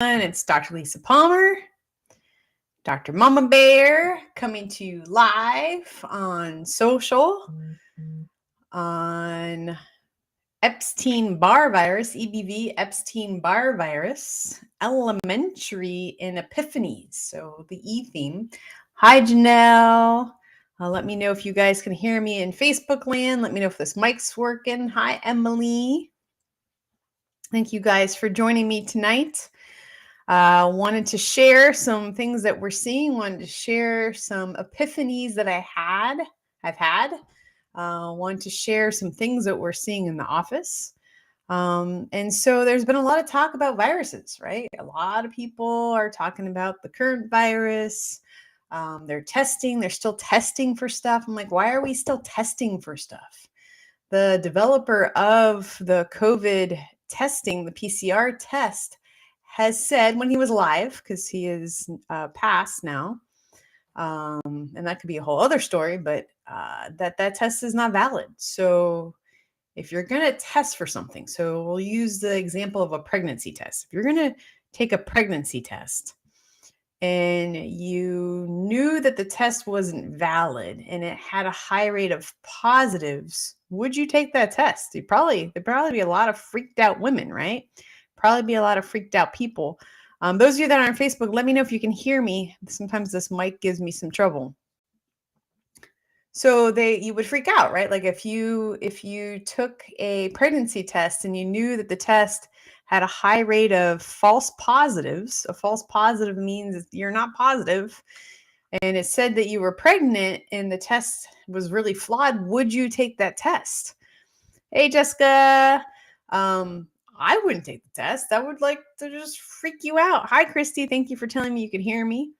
It's Dr. Lisa Palmer, Dr. Mama Bear, coming to you live on social on Epstein-Barr virus, EBV, Epstein-Barr virus, elementary in Epiphanies. So the E theme. Hi, Janelle. Let me know if you guys can hear me in Facebook land. Let me know if this mic's working. Hi, Emily. Thank you guys for joining me tonight. Wanted to share some things that we're seeing. Wanted to share some epiphanies that I've had. Wanted to share some things that we're seeing in the office. And so there's been a lot of talk about viruses, right? A lot of people are talking about the current virus. They're still testing for stuff. I'm like, why are we still testing for stuff? The developer of the COVID testing, the PCR test, has said when he was alive, because he is passed now, and that could be a whole other story, but that test is not valid. So if you're going to test for something, so we'll use the example of a pregnancy test. If you're going to take a pregnancy test and you knew that the test wasn't valid and it had a high rate of positives, would you take that test? There'd probably be a lot of freaked out women, right? Probably be a lot of freaked out people. Those of you that are on Facebook, let me know if you can hear me. Sometimes this mic gives me some trouble. So you would freak out, right? Like if you took a pregnancy test and you knew that the test had a high rate of false positives. A false positive means you're not positive, and it said that you were pregnant and the test was really flawed. Would you take that test? Hey, Jessica. I wouldn't take the test. That would like to just freak you out. Hi, Christy. Thank you for telling me you could hear me.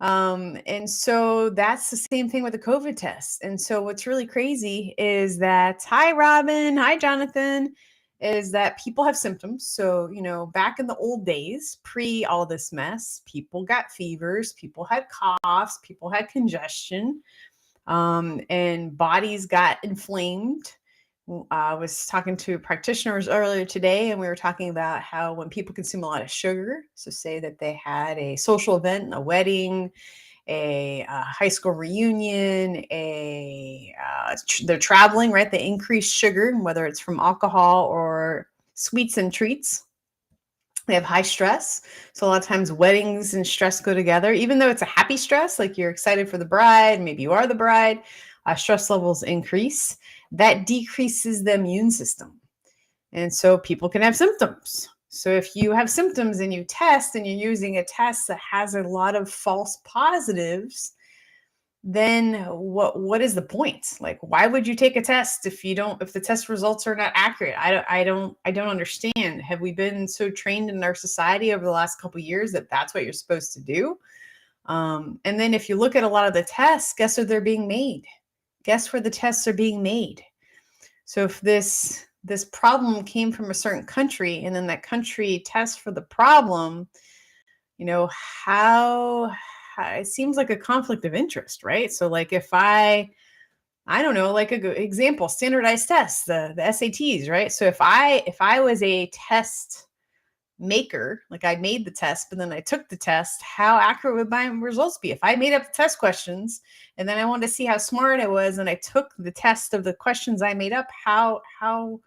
And so that's the same thing with the COVID test. And so what's really crazy is that, hi, Robin, hi, Jonathan, is that people have symptoms. So, back in the old days, pre all this mess, people got fevers, people had coughs, people had congestion, and bodies got inflamed. I was talking to practitioners earlier today, and we were talking about how when people consume a lot of sugar, so say that they had a social event, a wedding, a high school reunion, they're traveling, right? They increase sugar, whether it's from alcohol or sweets and treats. They have high stress. So a lot of times weddings and stress go together, even though it's a happy stress, like you're excited for the bride, maybe you are the bride, stress levels increase. That decreases the immune system. And so people can have symptoms. So if you have symptoms and you test and you're using a test that has a lot of false positives, then what is the point? Like, why would you take a test if the test results are not accurate? I don't understand. Have we been so trained in our society over the last couple of years that that's what you're supposed to do? And then if you look at a lot of the tests, guess where they're being made? Guess where the tests are being made? So if this problem came from a certain country and then that country tests for the problem, how it seems like a conflict of interest, right? So like if I don't know, like a good example, standardized tests, the SATs, right? So if I was a test maker, like I made the test, but then I took the test, how accurate would my results be? If I made up the test questions and then I wanted to see how smart I was and I took the test of the questions I made up, how good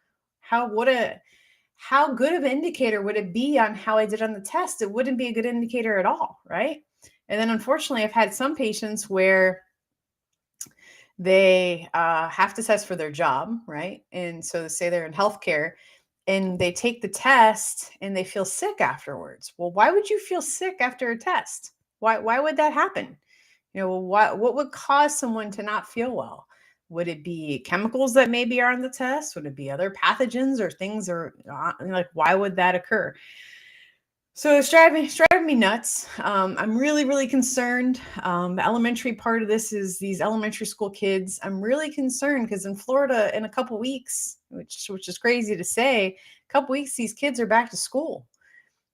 of an indicator would it be on how I did on the test? It wouldn't be a good indicator at all, right? And then unfortunately, I've had some patients where they have to test for their job, right? And so say they're in healthcare and they take the test and they feel sick afterwards. Well, why would you feel sick after a test? Why would that happen? What would cause someone to not feel well? Would it be chemicals that maybe are on the test? Would it be other pathogens or things, or like, why would that occur? So it's driving me nuts. I'm really, really concerned. The elementary part of this is these elementary school kids. I'm really concerned because in Florida, in a couple weeks, which is crazy to say, a couple weeks, these kids are back to school.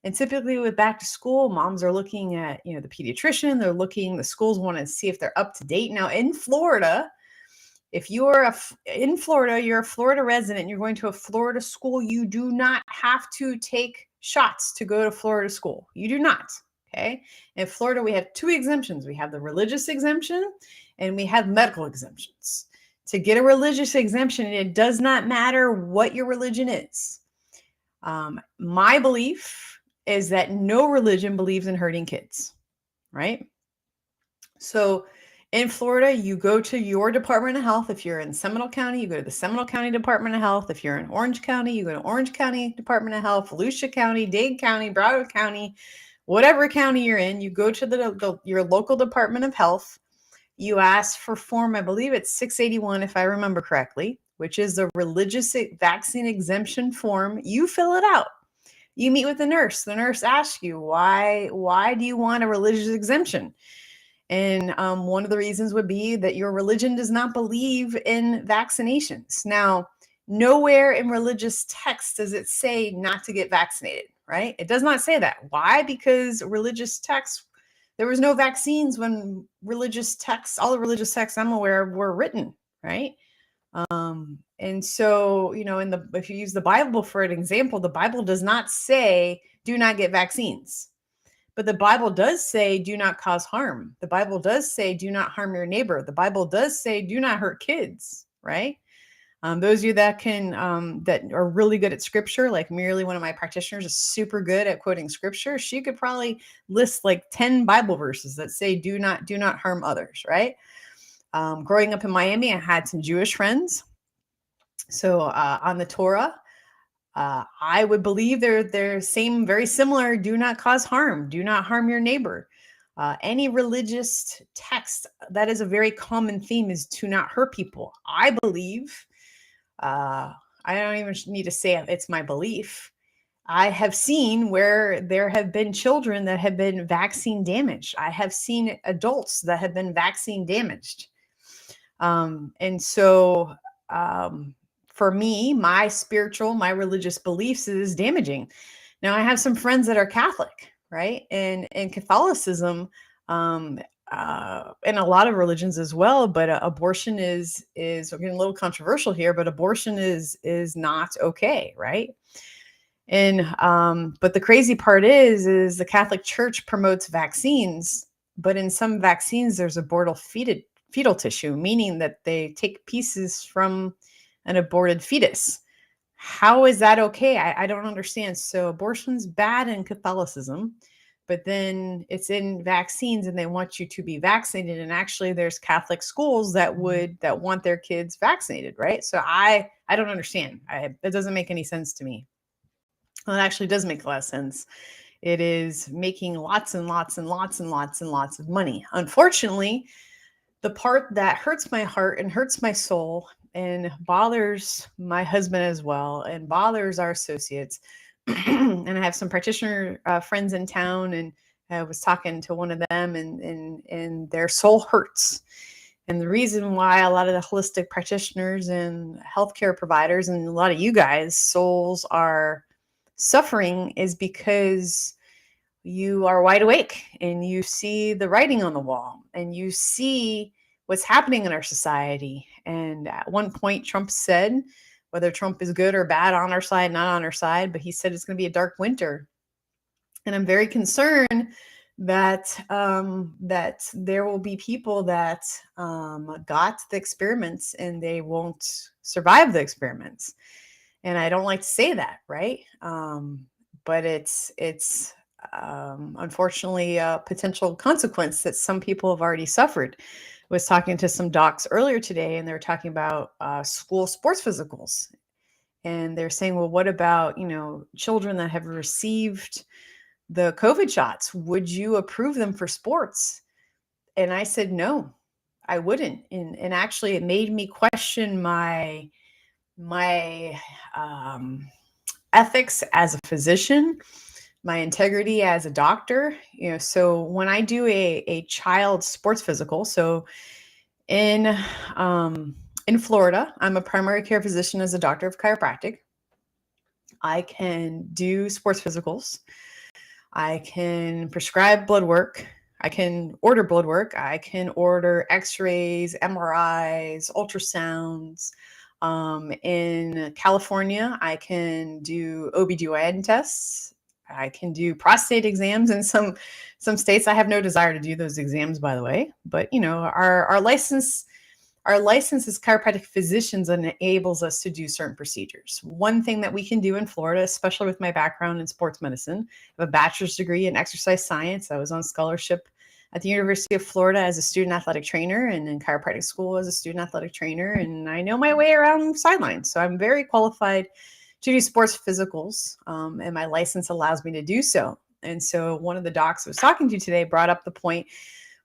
And typically with back to school, moms are looking at, the pediatrician. The schools want to see if they're up to date. Now in Florida, if you're in Florida, you're a Florida resident, you're going to a Florida school, you do not have to take shots to go to Florida school. You do not. Okay. In Florida, we have two exemptions. We have the religious exemption and we have medical exemptions. To get a religious exemption, it does not matter what your religion is. My belief is that no religion believes in hurting kids, right? So in Florida, you go to your Department of Health. If you're in Seminole County, you go to the Seminole County Department of Health. If you're in Orange County, you go to Orange County Department of Health, Volusia County, Dade County, Broward County, whatever county you're in, you go to your local Department of Health. You ask for form, I believe it's 681, if I remember correctly, which is the religious vaccine exemption form. You fill it out. You meet with the nurse. The nurse asks you, why do you want a religious exemption? And one of the reasons would be that your religion does not believe in vaccinations. Now, nowhere in religious text does it say not to get vaccinated, right? It does not say that. Why? Because religious texts, there was no vaccines when religious texts, all the religious texts I'm aware of were written, right? And so, if you use the Bible for an example, the Bible does not say, do not get vaccines. But the Bible does say, do not cause harm. The Bible does say, do not harm your neighbor. The Bible does say, do not hurt kids, right? Those of you that that are really good at scripture, like Merely, one of my practitioners, is super good at quoting scripture. She could probably list like 10 Bible verses that say, do not harm others, right? Growing up in Miami, I had some Jewish friends. So on the Torah, I would believe they're very similar. Do not cause harm. Do not harm your neighbor. Any religious text, that is a very common theme, is to not hurt people. I believe, I don't even need to say it's my belief. I have seen where there have been children that have been vaccine damaged. I have seen adults that have been vaccine damaged. And so, for me, my religious beliefs is damaging. Now, I have some friends that are Catholic, right? And Catholicism, and a lot of religions as well, but abortion is we're getting a little controversial here, but abortion is not okay, right? And but the crazy part is the Catholic Church promotes vaccines, but in some vaccines there's aborted fetal tissue, meaning that they take pieces from an aborted fetus. How is that okay? I don't understand. So abortion's bad in Catholicism, but then it's in vaccines and they want you to be vaccinated. And actually there's Catholic schools that want their kids vaccinated, right? So I don't understand. That doesn't make any sense to me. Well, it actually does make a lot of sense. It is making lots and lots and lots and lots and lots of money. Unfortunately, the part that hurts my heart and hurts my soul and bothers my husband as well and bothers our associates. And I have some practitioner friends in town, and I was talking to one of them, and their soul hurts. And the reason why a lot of the holistic practitioners and healthcare providers and a lot of you guys' souls are suffering is because you are wide awake and you see the writing on the wall and you see what's happening in our society. And at one point, Trump said, whether Trump is good or bad, on our side, not on our side, but he said it's going to be a dark winter. And I'm very concerned that that there will be people that got the experiments and they won't survive the experiments. And I don't like to say that, right? But it's unfortunately a potential consequence that some people have already suffered. I was talking to some docs earlier today, and they were talking about school sports physicals. And they're saying, well, what about, children that have received the COVID shots? Would you approve them for sports? And I said, no, I wouldn't. And actually it made me question my ethics as a physician, my integrity as a doctor. So when I do a child sports physical, so in Florida, I'm a primary care physician as a doctor of chiropractic. I can do sports physicals. I can prescribe blood work. I can order blood work. I can order x-rays, MRIs, ultrasounds. In California, I can do OBGYN tests. I can do prostate exams in some states. I have no desire to do those exams, by the way. But our license as chiropractic physicians enables us to do certain procedures. One thing that we can do in Florida, especially with my background in sports medicine, I have a bachelor's degree in exercise science. I was on scholarship at the University of Florida as a student athletic trainer and in chiropractic school as a student athletic trainer. And I know my way around sidelines. So I'm very qualified to do sports physicals, and my license allows me to do so. And so one of the docs I was talking to today brought up the point,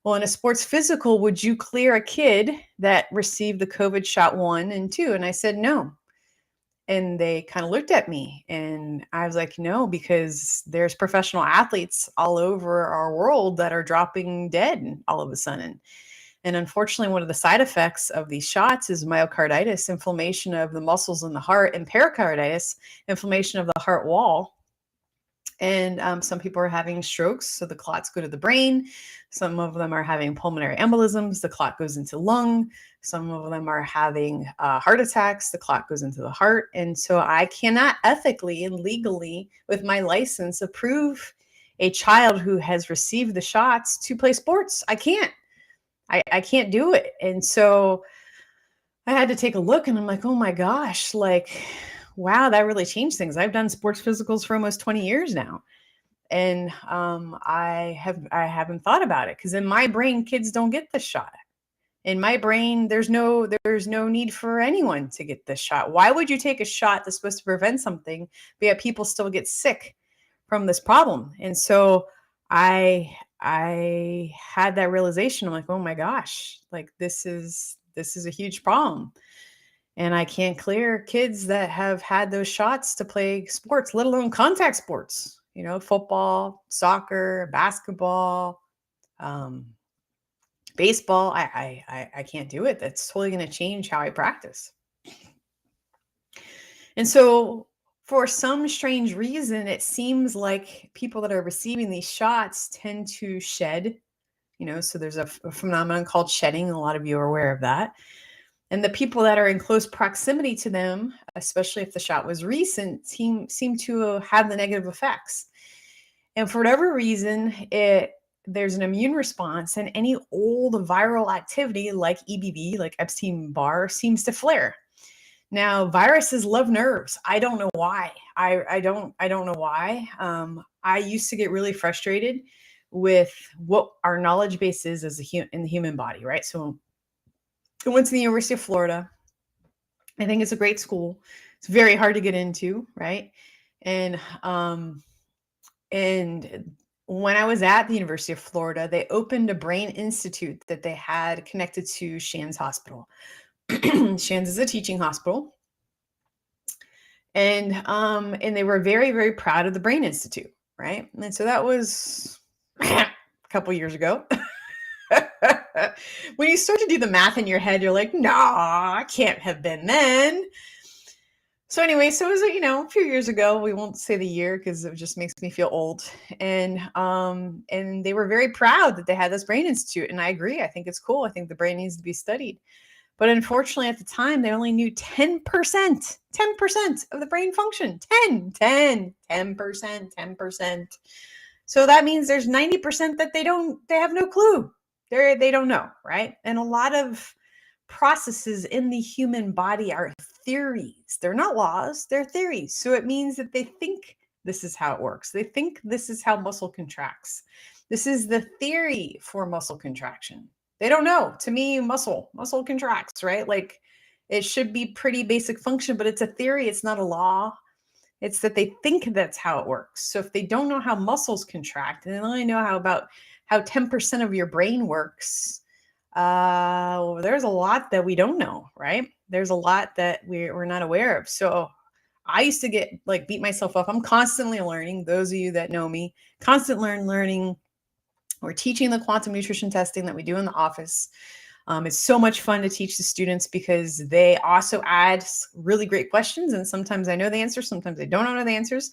well, in a sports physical, would you clear a kid that received the COVID shot 1 and 2? And I said, no. And they kind of looked at me and I was like, no, because there's professional athletes all over our world that are dropping dead all of a sudden. And unfortunately, one of the side effects of these shots is myocarditis, inflammation of the muscles in the heart, and pericarditis, inflammation of the heart wall. And some people are having strokes, so the clots go to the brain. Some of them are having pulmonary embolisms. The clot goes into lung. Some of them are having heart attacks. The clot goes into the heart. And so I cannot ethically and legally, with my license, approve a child who has received the shots to play sports. I can't. I can't do it. And so I had to take a look and I'm like, oh my gosh, like, wow, that really changed things. I've done sports physicals for almost 20 years now. And I haven't thought about it because in my brain, kids don't get the shot. In my brain, there's no need for anyone to get this shot. Why would you take a shot that's supposed to prevent something, but yet people still get sick from this problem? And so I had that realization. I'm like, oh my gosh, like this is a huge problem. And I can't clear kids that have had those shots to play sports, let alone contact sports, football, soccer, basketball, baseball. I can't do it. That's totally going to change how I practice. And so for some strange reason, it seems like people that are receiving these shots tend to shed, so there's a phenomenon called shedding. A lot of you are aware of that. And the people that are in close proximity to them, especially if the shot was recent, seem to have the negative effects. And for whatever reason, there's an immune response, and any old viral activity like EBV, like Epstein-Barr, seems to flare. Now, viruses love nerves. I don't know why. I don't know why. I used to get really frustrated with what our knowledge base is in the human body, right? So I went to the University of Florida. I think it's a great school. It's very hard to get into, right? And when I was at the University of Florida, they opened a brain institute that they had connected to Shands Hospital. Shands is a teaching hospital. And they were very, very proud of the Brain Institute, right? And so that was a couple years ago. When you start to do the math in your head, you're like, no, I can't have been then. So anyway, so it was, a few years ago. We won't say the year because it just makes me feel old. And they were very proud that they had this Brain Institute. And I agree. I think it's cool. I think the brain needs to be studied. But unfortunately, at the time, they only knew 10% of the brain function. 10%. So that means there's 90% that they have no clue. They don't know, right? And a lot of processes in the human body are theories. They're not laws, they're theories. So it means that they think this is how it works. They think this is how muscle contracts. This is the theory for muscle contraction. They don't know. To me, muscle contracts, right? Like it should be pretty basic function, but it's a theory. It's not a law. It's that they think that's how it works. So if they don't know how muscles contract and they only know how 10% of your brain works, well, there's a lot that we don't know, right? There's a lot that we're not aware of. So I used to get beat myself up. I'm constantly learning. Those of you that know me, constant learning. We're teaching the quantum nutrition testing that we do in the office. It's so much fun to teach the students because they also add really great questions. And sometimes I know the answers, sometimes I don't know the answers.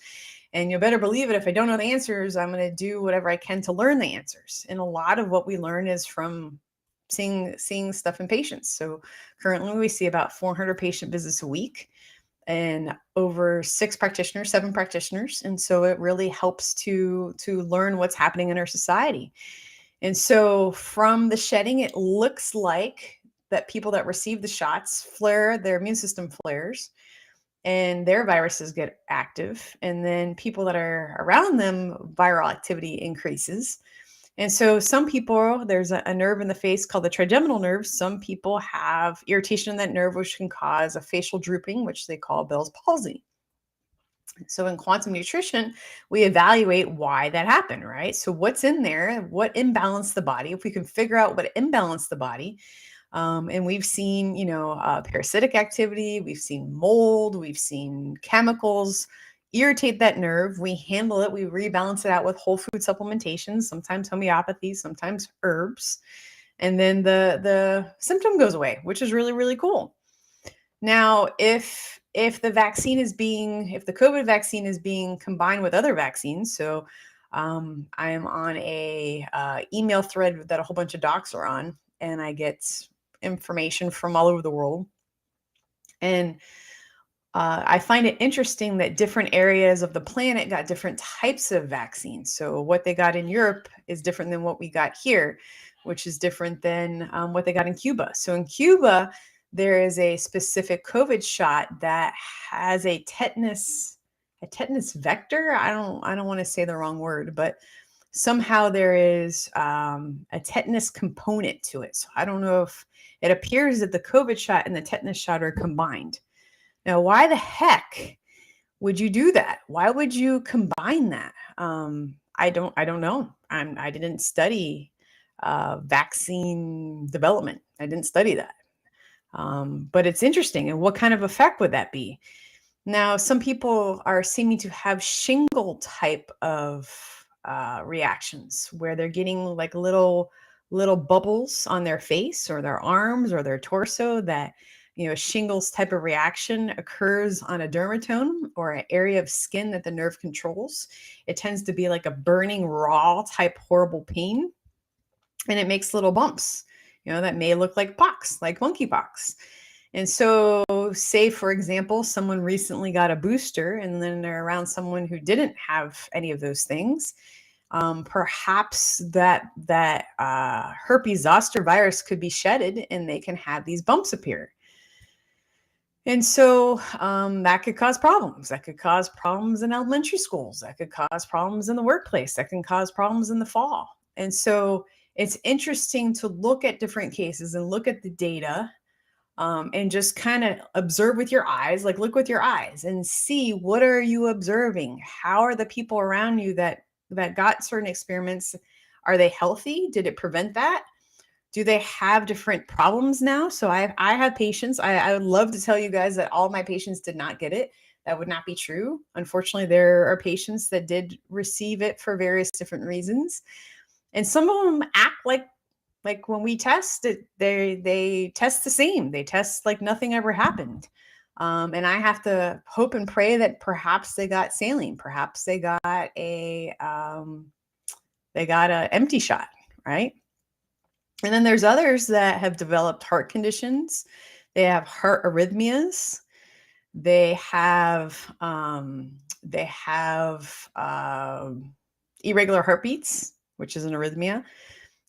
And you better believe it, if I don't know the answers, I'm going to do whatever I can to learn the answers. And a lot of what we learn is from seeing stuff in patients. So currently we see about 400 patient visits a week. and over 7 practitioners. And so it really helps to learn what's happening in our society. And so from the shedding, it looks like that people that receive the shots flare, their immune system flares, and their viruses get active. And then people that are around them, viral activity increases. And so some people, there's a nerve in the face called the trigeminal nerve. Some people have irritation in that nerve, which can cause a facial drooping, which they call Bell's palsy. So in quantum nutrition, we evaluate why that happened, right? So what's in there, what imbalanced the body? If we can figure out what imbalanced the body, and we've seen, parasitic activity, we've seen mold, we've seen chemicals irritate that nerve. We handle it, we rebalance it out with whole food supplementation, sometimes homeopathy, sometimes herbs, and then the symptom goes away, which is really, really cool. Now, if the COVID vaccine is being combined with other vaccines, so I am on a email thread that a whole bunch of docs are on, and I get information from all over the world. And I find it interesting that different areas of the planet got different types of vaccines. So what they got in Europe is different than what we got here, which is different than what they got in Cuba. So in Cuba, there is a specific COVID shot that has a tetanus vector. I don't want to say the wrong word, but somehow there is a tetanus component to it. So I don't know if it appears that the COVID shot and the tetanus shot are combined. Now, why the heck would you do that? Why would you combine that? I don't know. I didn't study vaccine development. I didn't study that. But it's interesting. And what kind of effect would that be? Now, some people are seeming to have shingle type of reactions where they're getting like little bubbles on their face or their arms or their torso that, shingles type of reaction occurs on a dermatome or an area of skin that the nerve controls. It tends to be like a burning raw type horrible pain, and it makes little bumps, that may look like pox, like monkeypox. And so, say, for example, someone recently got a booster and then they're around someone who didn't have any of those things. Perhaps that herpes zoster virus could be shedded and they can have these bumps appear. And so that could cause problems. That could cause problems in elementary schools. That could cause problems in the workplace. That can cause problems in the fall. And so it's interesting to look at different cases and look at the data and just kind of observe with your eyes, like look with your eyes and see what are you observing? How are the people around you that got certain experiments? Are they healthy? Did it prevent that? Do they have different problems now? So I have patients. I would love to tell you guys that all my patients did not get it. That would not be true. Unfortunately, there are patients that did receive it for various different reasons. And some of them act like when we test it, they test the same. They test like nothing ever happened. And I have to hope and pray that perhaps they got saline. Perhaps they got a empty shot, right? And then there's others that have developed heart conditions. They have heart arrhythmias. They have irregular heartbeats, which is an arrhythmia.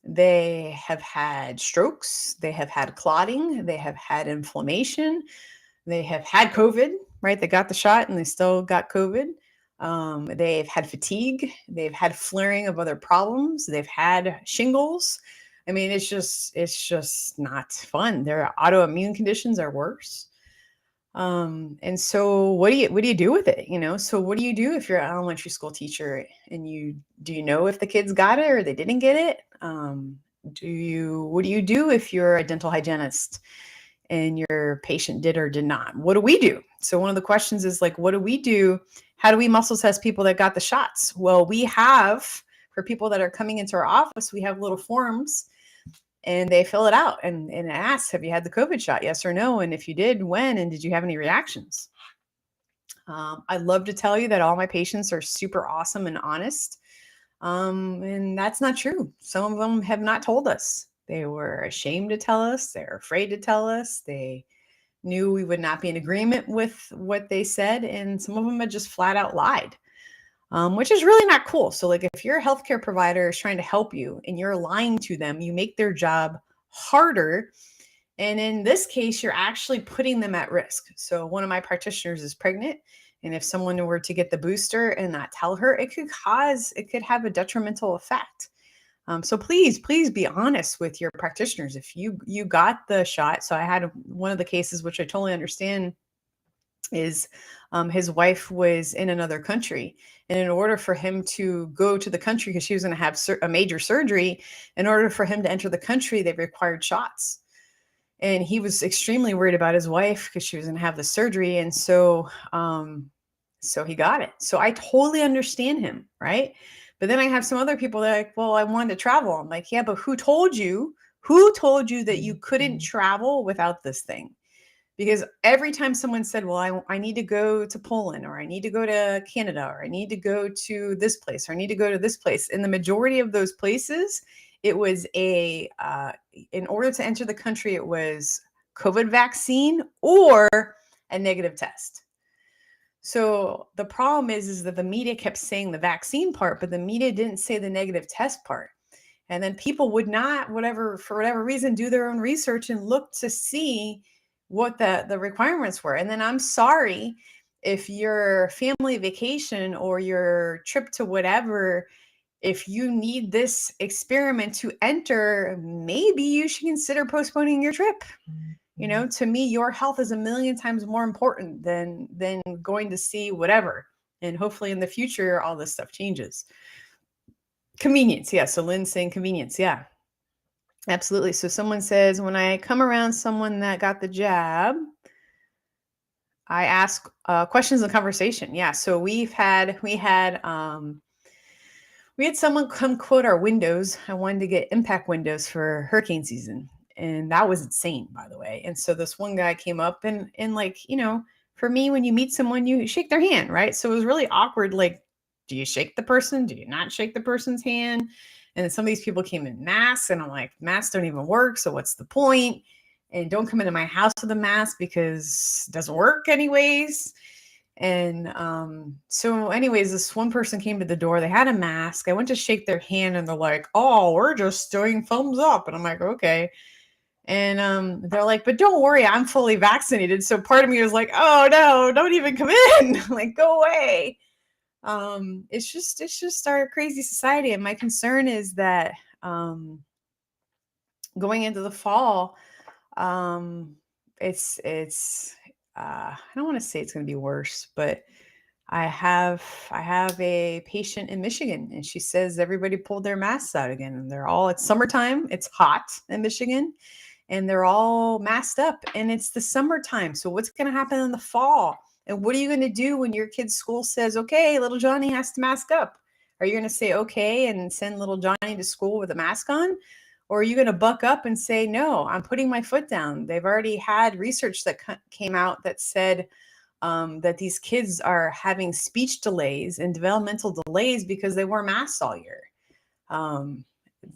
They have had strokes. They have had clotting. They have had inflammation. They have had COVID, right? They got the shot and they still got COVID. They've had fatigue. They've had flaring of other problems. They've had shingles. I mean, it's just not fun. Their autoimmune conditions are worse. And so what do you do with it? So what do you do if you're an elementary school teacher and do you know if the kids got it or they didn't get it? What do you do if you're a dental hygienist and your patient did or did not? What do we do? So one of the questions is like, what do we do? How do we muscle test people that got the shots? Well, we have, for people that are coming into our office, we have little forms and they fill it out and it asks, have you had the COVID shot? Yes or no? And if you did, when? And did you have any reactions? I'd love to tell you that all my patients are super awesome and honest. And that's not true. Some of them have not told us. They were ashamed to tell us. They're afraid to tell us. They knew we would not be in agreement with what they said. And some of them had just flat out lied, which is really not cool. So like if your healthcare provider is trying to help you and you're lying to them, you make their job harder. And in this case, you're actually putting them at risk. So one of my practitioners is pregnant. And if someone were to get the booster and not tell her, it could have a detrimental effect. So please be honest with your practitioners. If you got the shot. So I had one of the cases, which I totally understand, is his wife was in another country. And in order for him to go to the country, because she was going to have a major surgery, in order for him to enter the country, they required shots. And he was extremely worried about his wife because she was going to have the surgery. And so he got it. So I totally understand him, right? But then I have some other people that are like, well, I wanted to travel. I'm like, yeah, but who told you that you couldn't travel without this thing? Because every time someone said, well, I need to go to Poland, or I need to go to Canada, or I need to go to this place, or I need to go to this place. In the majority of those places, it was in order to enter the country, it was COVID vaccine or a negative test. So the problem is that the media kept saying the vaccine part, but the media didn't say the negative test part. And then people would not, for whatever reason, do their own research and look to see what the requirements were. And then I'm sorry if your family vacation or your trip to whatever, if you need this experiment to enter, maybe you should consider postponing your trip. To me, your health is a million times more important than going to see whatever. And hopefully in the future, all this stuff changes. Convenience. Yeah. So Lynn's saying convenience. Yeah, absolutely. So someone says, when I come around someone that got the jab, I ask questions in conversation. Yeah. So we had someone come quote our windows. I wanted to get impact windows for hurricane season. And that was insane, by the way. And so this one guy came up and like, for me, when you meet someone, you shake their hand, right? So it was really awkward. Like, do you shake the person? Do you not shake the person's hand? And then some of these people came in masks, and I'm like, masks don't even work. So what's the point? And don't come into my house with a mask because it doesn't work anyways. And so anyways, this one person came to the door. They had a mask. I went to shake their hand, and they're like, oh, we're just doing thumbs up. And I'm like, okay. And they're like, but don't worry, I'm fully vaccinated. So part of me was like, oh no, don't even come in. Like, go away. It's just our crazy society. And my concern is that going into the fall, it's I don't want to say it's going to be worse, but I have a patient in Michigan, and she says everybody pulled their masks out again, and it's summertime, it's hot in Michigan, and they're all masked up, and it's the summertime. So what's going to happen in the fall? And what are you going to do when your kid's school says, okay, little Johnny has to mask up? Are you going to say okay and send little Johnny to school with a mask on? Or are you going to buck up and say, no, I'm putting my foot down? They've already had research that came out that said that these kids are having speech delays and developmental delays because they wore masks all year.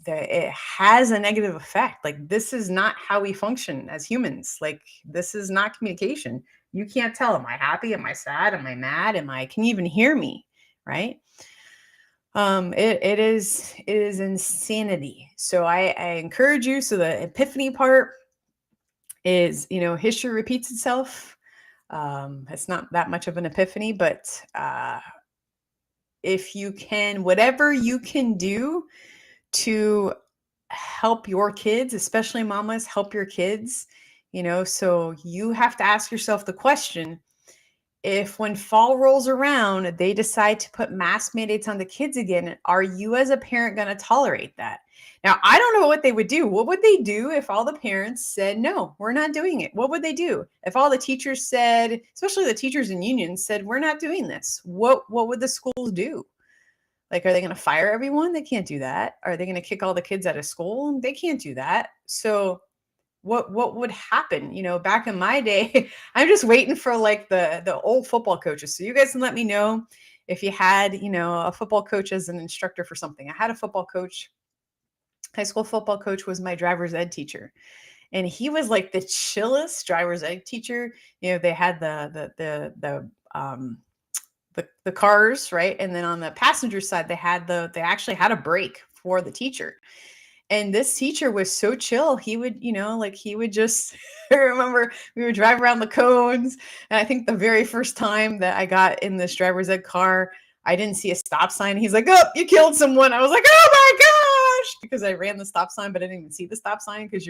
It has a negative effect. Like, this is not how we function as humans. Like, this is not communication. You can't tell, am I happy? Am I sad? Am I mad? Can you even hear me? Right? It is insanity. So I encourage you. So the epiphany part is, history repeats itself. It's not that much of an epiphany, but if you can, whatever you can do to help your kids, especially mamas, help your kids, so you have to ask yourself the question, if when fall rolls around, they decide to put mask mandates on the kids again, are you as a parent going to tolerate that? Now, I don't know what they would do. What would they do if all the parents said, no, we're not doing it? What would they do? If all the teachers said, especially the teachers in unions said, we're not doing this, what would the schools do? Like, are they going to fire everyone? They can't do that. Are they going to kick all the kids out of school? They can't do that. So what would happen? Back in my day, I'm just waiting for like the old football coaches. So you guys can let me know if you had, a football coach as an instructor for something. I had a football coach. High school football coach was my driver's ed teacher. And he was like the chillest driver's ed teacher. They had the cars, right? And then on the passenger side, they actually had a break for the teacher. And this teacher was so chill. He would, he would just, I remember we would drive around the cones. And I think the very first time that I got in this driver's ed car, I didn't see a stop sign. He's like, "Oh, you killed someone." I was like, "Oh my gosh," because I ran the stop sign, but I didn't even see the stop sign because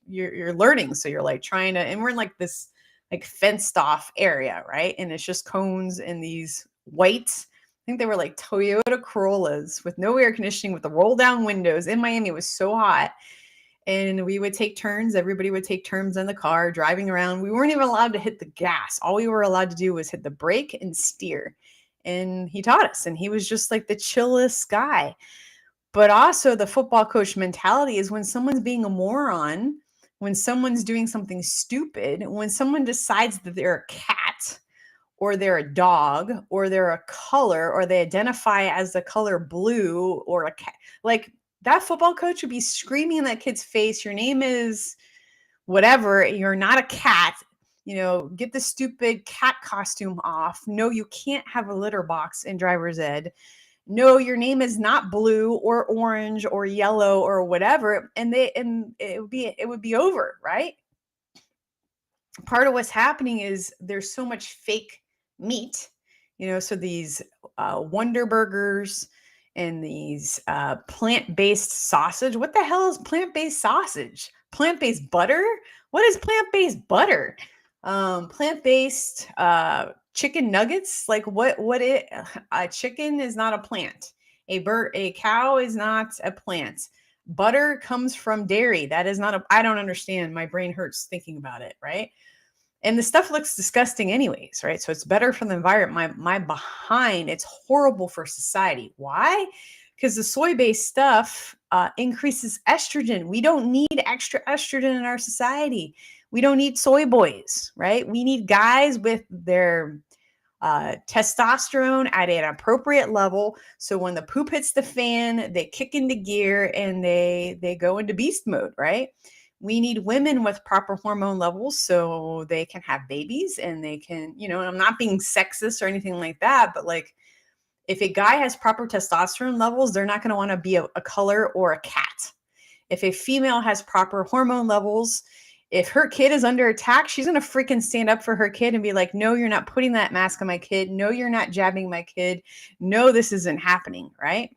you're learning. So you're like trying to, and we're in like this like fenced off area, right? And it's just cones and these white, I think they were like Toyota Corollas with no air conditioning, with the roll down windows. In Miami, it was so hot. And we would take turns. Everybody would take turns in the car driving around. We weren't even allowed to hit the gas. All we were allowed to do was hit the brake and steer. And he taught us, and he was just like the chillest guy. But also the football coach mentality is when someone's being a moron, when someone's doing something stupid, when someone decides that they're a cat or they're a dog or they're a color or they identify as the color blue or a cat, like that football coach would be screaming in that kid's face, "Your name is whatever. You're not a cat. Get the stupid cat costume off. No, you can't have a litter box in driver's ed. No, your name is not blue or orange or yellow or whatever." And it would be over, right? Part of what's happening is there's so much fake meat, so these Wonder Burgers and these plant-based sausage. What the hell is plant-based sausage? Plant-based butter? What is plant-based butter? Plant-based chicken nuggets? Like a chicken is not a plant. A cow is not a plant. Butter comes from dairy. That is not I don't understand. My brain hurts thinking about it, right? And the stuff looks disgusting anyways, right? So it's better for the environment. My behind, it's horrible for society. Why? Because the soy-based stuff increases estrogen. We don't need extra estrogen in our society. We don't need soy boys, right? We need guys with their testosterone at an appropriate level. So when the poop hits the fan, they kick into gear and they go into beast mode, right? We need women with proper hormone levels so they can have babies and they can, and I'm not being sexist or anything like that, but like if a guy has proper testosterone levels, they're not going to want to be a color or a cat. If a female has proper hormone levels, if her kid is under attack, she's going to freaking stand up for her kid and be like, "No, you're not putting that mask on my kid. No, you're not jabbing my kid. No, this isn't happening," right?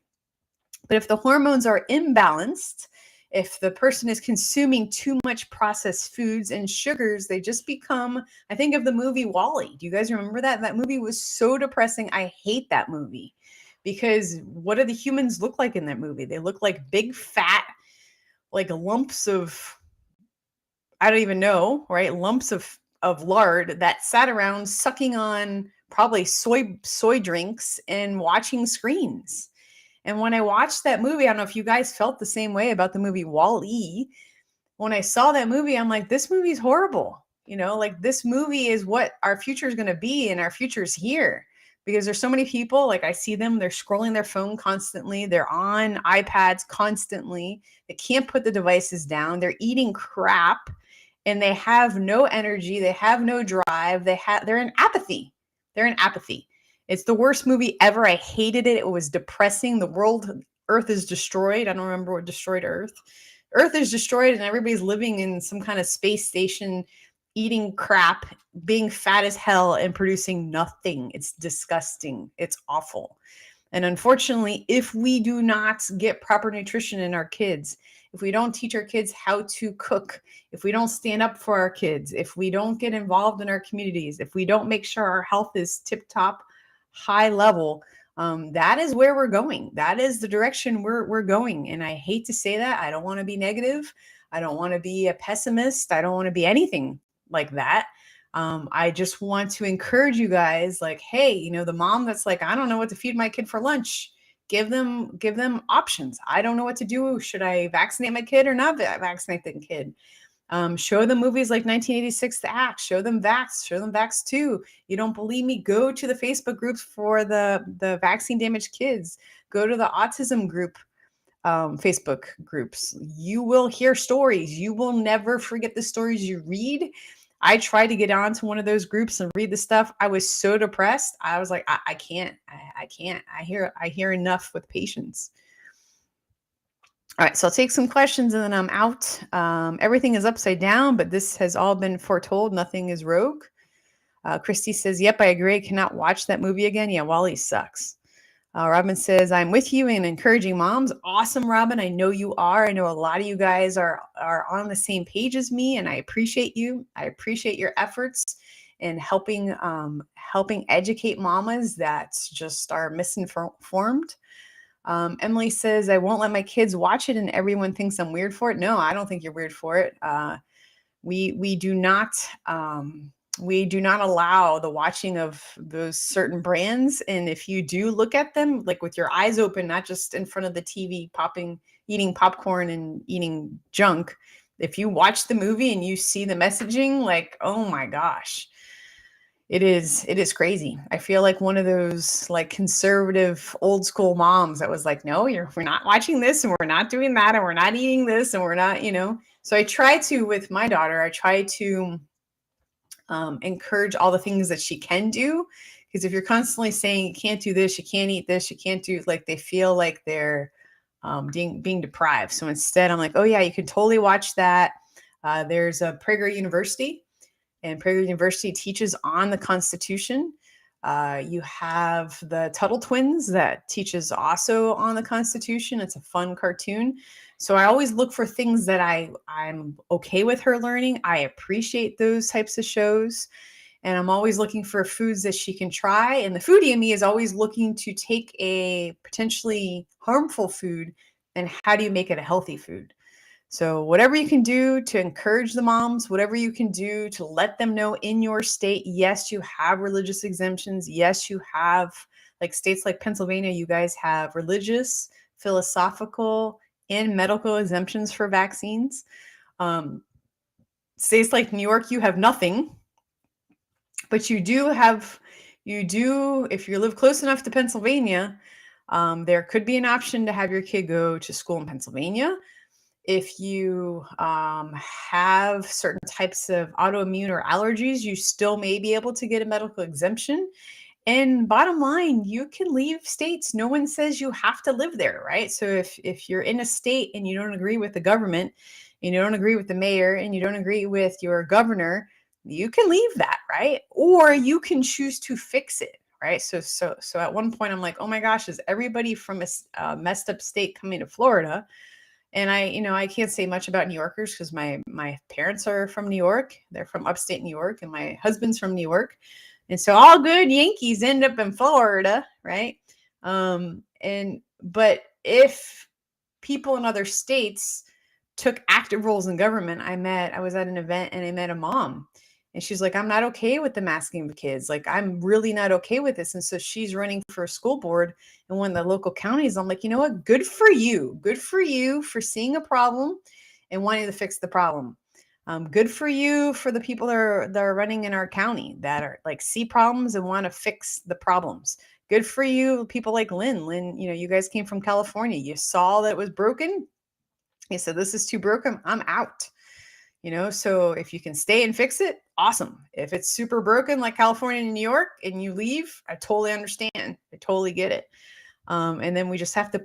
But if the hormones are imbalanced, if the person is consuming too much processed foods and sugars, they just become, I think of the movie WALL-E. Do you guys remember that? That movie was so depressing. I hate that movie because what do the humans look like in that movie? They look like big, fat, like lumps of, I don't even know, right? Lumps of lard that sat around sucking on probably soy drinks and watching screens. And when I watched that movie, I don't know if you guys felt the same way about the movie WALL-E. When I saw that movie, I'm like, this movie's horrible. Like this movie is what our future is going to be, and our future is here. Because there's so many people, like I see them, they're scrolling their phone constantly. They're on iPads constantly. They can't put the devices down. They're eating crap and they have no energy. They have no drive. They're in apathy. They're in apathy. It's the worst movie ever. I hated it. It was depressing. Earth is destroyed. I don't remember what destroyed Earth. Earth is destroyed and everybody's living in some kind of space station, eating crap, being fat as hell and producing nothing. It's disgusting. It's awful. And unfortunately, if we do not get proper nutrition in our kids, if we don't teach our kids how to cook, if we don't stand up for our kids, if we don't get involved in our communities, if we don't make sure our health is tip-top, high level, that is where we're going. That is the direction we're going. And I hate to say that. I don't want to be negative. I don't want to be a pessimist. I don't want to be anything like that. I just want to encourage you guys, like, hey, the mom that's like, I don't know what to feed my kid for lunch. Give them options. I don't know what to do. Should I vaccinate my kid or not vaccinate the kid? Show them movies like 1986 The Act. Show them Vax. Show them Vax 2. You don't believe me? Go to the Facebook groups for the vaccine damaged kids. Go to the autism group Facebook groups. You will hear stories. You will never forget the stories you read. I tried to get onto one of those groups and read the stuff. I was so depressed. I was like, I can't. I can't. I hear enough with patients. All right, so I'll take some questions and then I'm out. Everything is upside down, but this has all been foretold. Nothing is rogue. Christy says, yep, I agree. I cannot watch that movie again. Yeah, Wally sucks. Robin says, I'm with you in encouraging moms. Awesome, Robin. I know you are. I know a lot of you guys are on the same page as me, and I appreciate you. I appreciate your efforts in helping educate mamas that just are misinformed. Emily says, I won't let my kids watch it and everyone thinks I'm weird for it. No, I don't think you're weird for it. We do not allow the watching of those certain brands. And if you do look at them, like with your eyes open, not just in front of the TV, eating popcorn and eating junk, if you watch the movie and you see the messaging, like, oh my gosh, it is crazy. I feel like one of those like conservative old school moms that was like, no, we're not watching this and we're not doing that and we're not eating this and we're not, So I try to, with my daughter, I try to encourage all the things that she can do. Because if you're constantly saying you can't do this, you can't eat this, you can't do, like, they feel like they're being deprived. So instead, I'm like, oh yeah, you can totally watch that. There's a Prager University, and Prager University teaches on the Constitution. You have the Tuttle Twins that teaches also on the Constitution. It's a fun cartoon. So I always look for things that I'm okay with her learning. I appreciate those types of shows. And I'm always looking for foods that she can try. And the foodie in me is always looking to take a potentially harmful food and how do you make it a healthy food? So whatever you can do to encourage the moms, whatever you can do to let them know in your state, yes, you have religious exemptions. Yes, you have, like states like Pennsylvania, you guys have religious, philosophical, and medical exemptions for vaccines. States like New York, you have nothing, but you do, if you live close enough to Pennsylvania, there could be an option to have your kid go to school in Pennsylvania. If you have certain types of autoimmune or allergies, you still may be able to get a medical exemption. And bottom line, you can leave states. No one says you have to live there, right? So if you're in a state and you don't agree with the government, and you don't agree with the mayor, and you don't agree with your governor, you can leave that, right? Or you can choose to fix it, right? So at one point, I'm like, oh my gosh, is everybody from a messed up state coming to Florida? And I can't say much about New Yorkers because my parents are from New York. They're from upstate New York, and my husband's from New York. And so all good Yankees end up in Florida, right? But if people in other states took active roles in government, I was at an event and I met a mom. And she's like, I'm not okay with the masking of the kids. Like, I'm really not okay with this. And so she's running for a school board in one of the local counties. I'm like, you know what? Good for you. Good for you for seeing a problem and wanting to fix the problem. Good for you for the people that are running in our county that are like see problems and want to fix the problems. Good for you, people like Lynn. Lynn, you guys came from California. You saw that it was broken. You said, this is too broken. I'm out. So if you can stay and fix it, awesome. If it's super broken like California and New York and you leave, I totally understand. I totally get it. And then we just have to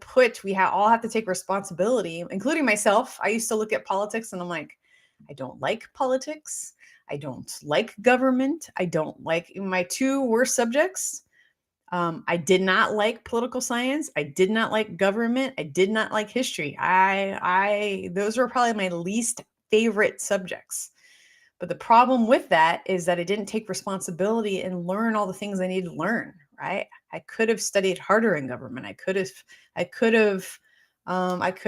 all have to take responsibility, including myself. I used to look at politics and I'm like, I don't like politics. I don't like government. I don't like my two worst subjects. I did not like political science. I did not like government. I did not like history. Those were probably my least favorite subjects. But the problem with that is that I didn't take responsibility and learn all the things I needed to learn, right? I could have studied harder in government. I could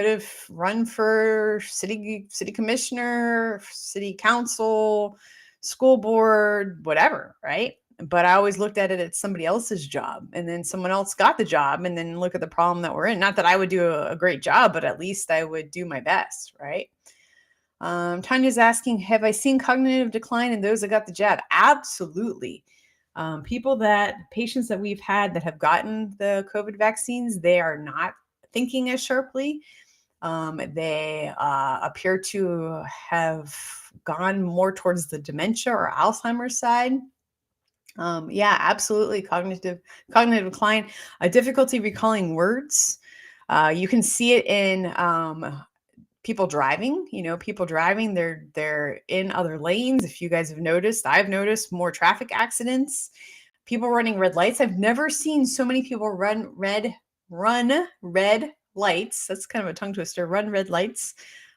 have run for city commissioner, city council, school board, whatever, right? But I always looked at it as somebody else's job, and then someone else got the job, and then look at the problem that we're in. Not that I would do a great job, but at least I would do my best, right? Tanya's asking, have I seen cognitive decline in those that got the jab? Absolutely. Patients that we've had that have gotten the COVID vaccines, they are not thinking as sharply. They appear to have gone more towards the dementia or Alzheimer's side. Yeah, absolutely. Cognitive decline, a difficulty recalling words. You can see it in people driving. People driving. They're in other lanes. If you guys have noticed, I've noticed more traffic accidents. People running red lights. I've never seen so many people run red lights. That's kind of a tongue twister. Run red lights.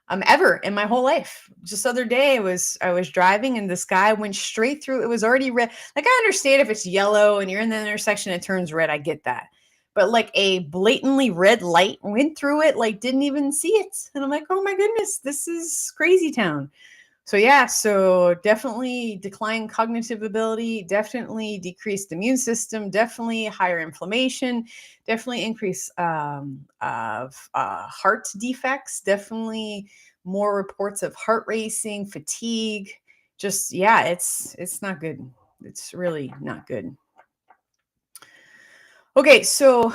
Ever in my whole life. Just the other day, I was driving and this guy went straight through. It was already red. Like, I understand if it's yellow and you're in the intersection, it turns red. I get that. But like a blatantly red light went through it, like didn't even see it. And I'm like, oh my goodness, this is crazy town. So yeah, so definitely decline cognitive ability, definitely decreased immune system, definitely higher inflammation, definitely increase of heart defects, definitely more reports of heart racing, fatigue. Just yeah, it's not good. It's really not good. Okay, so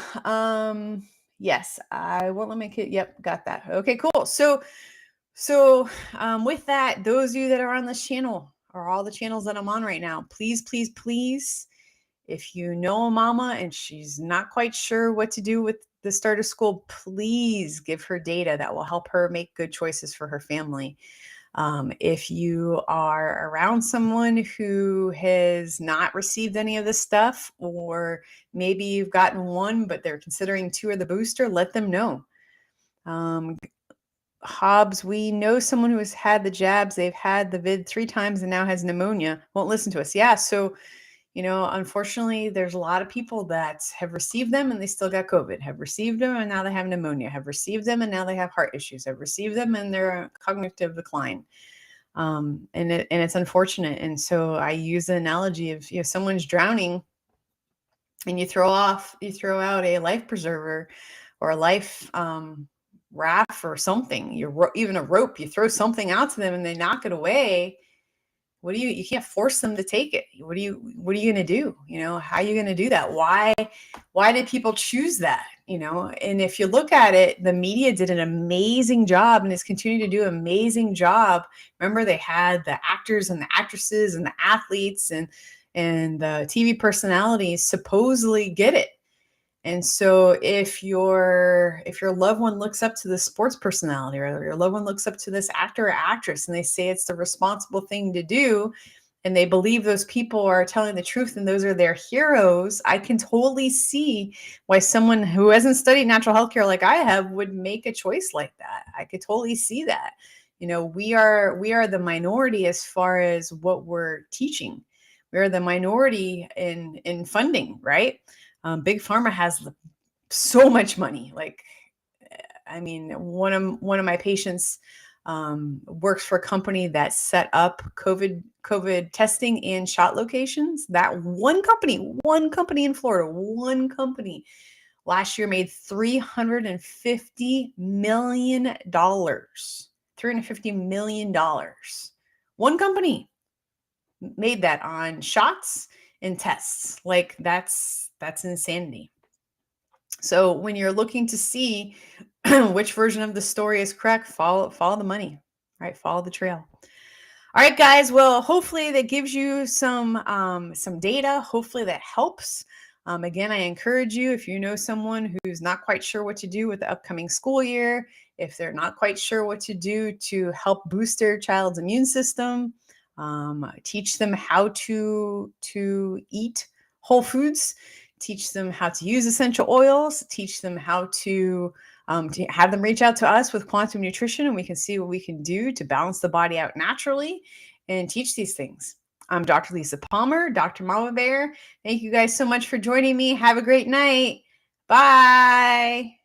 yes, I won't let my kid. Yep, got that. Okay, cool. So with that, those of you that are on this channel or all the channels that I'm on right now, please, please, please, if you know a mama and she's not quite sure what to do with the start of school, please give her data that will help her make good choices for her family. If you are around someone who has not received any of this stuff, or maybe you've gotten one, but they're considering 2 or the booster, let them know. Hobbs, we know someone who has had the jabs. They've had the vid 3 times and now has pneumonia. Won't listen to us. Yeah. So, unfortunately, there's a lot of people that have received them and they still got COVID, have received them and now they have pneumonia, have received them and now they have heart issues, have received them and they're cognitive decline. And it's unfortunate. And so I use the analogy of, someone's drowning and you throw out a life preserver or a life raft or something, even a rope, you throw something out to them and they knock it away. You can't force them to take it. What are you going to do? How are you going to do that? Why did people choose that? And if you look at it, the media did an amazing job and is continuing to do an amazing job. Remember, they had the actors and the actresses and the athletes and the TV personalities supposedly get it. And so if your loved one looks up to the sports personality or your loved one looks up to this actor or actress and they say it's the responsible thing to do and they believe those people are telling the truth and those are their heroes, I can totally see why someone who hasn't studied natural health care like I have would make a choice like that. I could totally see that. We are the minority as far as what we're teaching. We're the minority in funding, right? Big Pharma has so much money. Like, I mean, one of my patients works for a company that set up COVID testing in shot locations. That one company in Florida, last year made $350 million. $350 million. One company made that on shots and tests. Like, that's insanity. So when you're looking to see which version of the story is correct, follow the money, right? Follow the trail. All right, guys. Well, hopefully that gives you some data. Hopefully that helps. Again, I encourage you, if you know someone who's not quite sure what to do with the upcoming school year, if they're not quite sure what to do to help boost their child's immune system, teach them how to eat whole foods, teach them how to use essential oils, teach them how to have them reach out to us with quantum nutrition, and we can see what we can do to balance the body out naturally and teach these things. I'm Dr. Lisa Palmer, Dr. Mama Bear. Thank you guys so much for joining me. Have a great night. Bye.